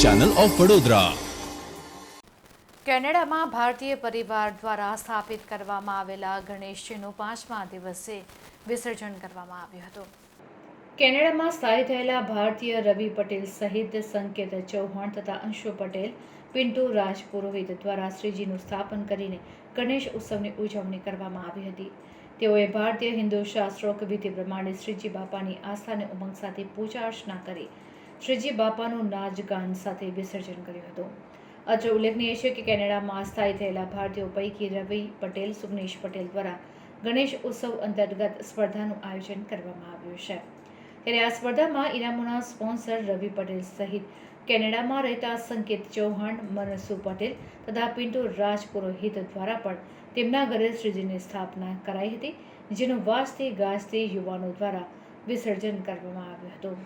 Channel of Vadodara. કેનેડામાં ભારતીય પરિવાર દ્વારા સ્થાપિત કરવામાં આવેલા ગણેશજીનું 5મા દિવસે વિસર્જન કરવામાં આવ્યું હતું. કેનેડામાં સ્થાયી થયેલા ભારતીય રવિ પટેલ સહિત સંકેત ચૌહાણ તથા અંશુ પટેલ, પિન્ટુ રાજપુરોહિત દ્વારા શ્રીજીનું સ્થાપન કરીને ગણેશ ઉત્સવની ઉજવણી કરવામાં આવી હતી. તેઓએ ભારતીય હિન્દુ શાસ્ત્રોક્ત વિધિ પ્રમાણે શ્રીજી બાપાની આસ્થા અને ઉમંગ સાથે પૂજા અર્ચના કરી શ્રીજી બાપાનું નાચ ગાન સાથે વિસર્જન કર્યું હતું. અત્રે ઉલ્લેખનીય છે કે કેનેડામાં સ્થાયી થયેલા ભારતીયો પૈકી રવિ પટેલ, સુગ્નેશ પટેલ દ્વારા ગણેશ ઉત્સવ અંતર્ગત સ્પર્ધાનું આયોજન કરવામાં આવ્યું છે. ત્યારે આ સ્પર્ધામાં ઇનામોના સ્પોન્સર રવિ પટેલ સહિત કેનેડામાં રહેતા સંકેત ચૌહાણ, મનસુ પટેલ તથા પિન્ટુ રાજપુરોહિત દ્વારા પણ તેમના ઘરે શ્રીજીની સ્થાપના કરાઈ હતી, જેનું વાજતે ગાજતે યુવાનો દ્વારા વિસર્જન કરવામાં આવ્યું હતું.